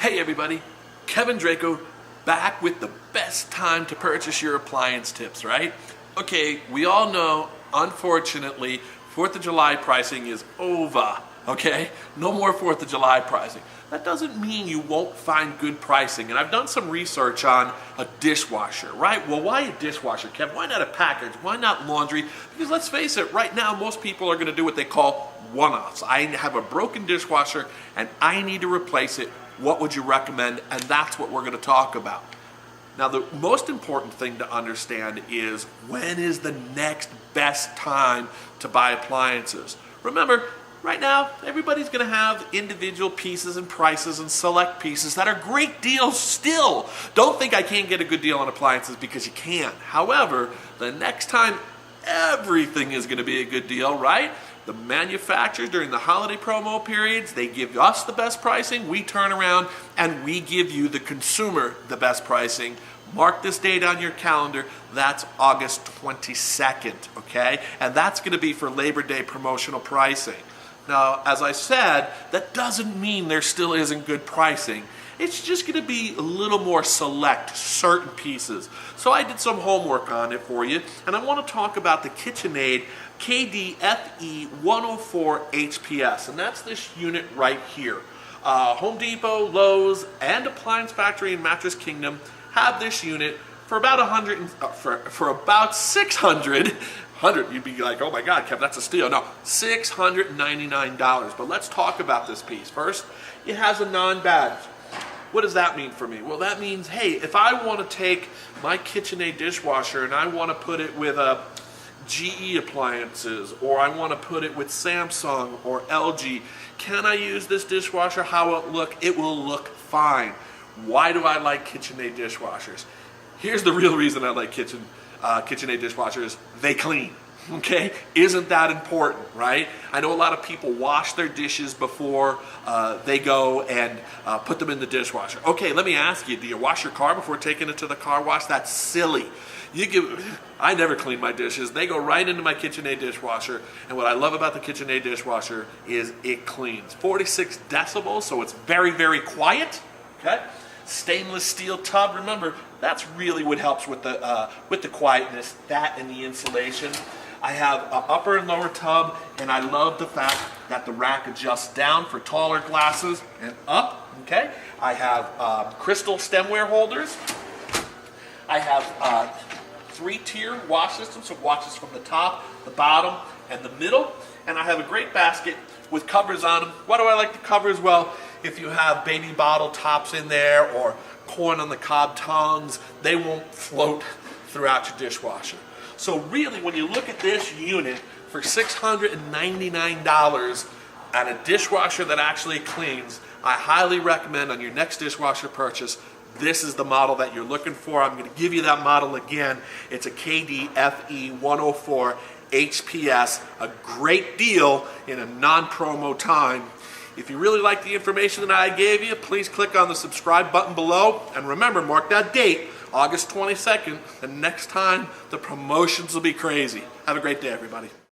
Hey everybody, Kevin Draco back with the best time to purchase your appliance tips, right? Okay, we all know, unfortunately, 4th of July pricing is over, okay? No more 4th of July pricing. That doesn't mean you won't find good pricing. And I've done some research on a dishwasher, right? Well, why a dishwasher, Kevin? Why not a package? Why not laundry? Because let's face it, right now most people are gonna do what they call one-offs. I have a broken dishwasher and I need to replace it. What would you recommend? And that's what we're going to talk about. Now, the most important thing to understand is when is the next best time to buy appliances? Remember, right now, everybody's going to have individual pieces and prices and select pieces that are great deals still. Don't think I can't get a good deal on appliances, because you can. However, the next time, everything is going to be a good deal, right? The manufacturers during the holiday promo periods, they give us the best pricing. We turn around and we give you, the consumer, the best pricing. Mark this date on your calendar. That's August 22nd, okay? And that's going to be for Labor Day promotional pricing. Now, as I said, that doesn't mean there still isn't good pricing. It's just going to be a little more select, certain pieces. So I did some homework on it for you, and I want to talk about the KitchenAid KDFE104HPS, and that's this unit right here. Home Depot, Lowe's, and Appliance Factory and Mattress Kingdom have this unit for about for about 600. You'd be like, oh my God, Kevin, that's a steal. No, $699. But let's talk about this piece. First, it has a non-badge. What does that mean for me? Well, that means, hey, if I want to take my KitchenAid dishwasher and I want to put it with a GE appliances, or I want to put it with Samsung or LG, can I use this dishwasher? How will it look? It will look fine. Why do I like KitchenAid dishwashers? Here's the real reason I like KitchenAid dishwashers. They clean. Okay, isn't that important, right? I know a lot of people wash their dishes before they go and put them in the dishwasher. Okay, let me ask you, do you wash your car before taking it to the car wash? That's silly. I never clean my dishes. They go right into my KitchenAid dishwasher, and what I love about the KitchenAid dishwasher is it cleans. 46 decibels, so it's very, very quiet, okay? Stainless steel tub, remember, that's really what helps with the quietness, that and the insulation. I have an upper and lower tub, and I love the fact that the rack adjusts down for taller glasses and up, okay? I have crystal stemware holders. I have 3-tier wash system, so it washes from the top, the bottom, and the middle. And I have a great basket with covers on them. Why do I like the covers? Well, if you have baby bottle tops in there or corn on the cob tongues, they won't float throughout your dishwasher. So really, when you look at this unit for $699 and a dishwasher that actually cleans, I highly recommend on your next dishwasher purchase, this is the model that you're looking for. I'm going to give you that model again. It's a KDFE104HPS, a great deal in a non-promo time. If you really like the information that I gave you, please click on the subscribe button below. And remember, mark that date, August 22nd, and next time the promotions will be crazy. Have a great day, everybody.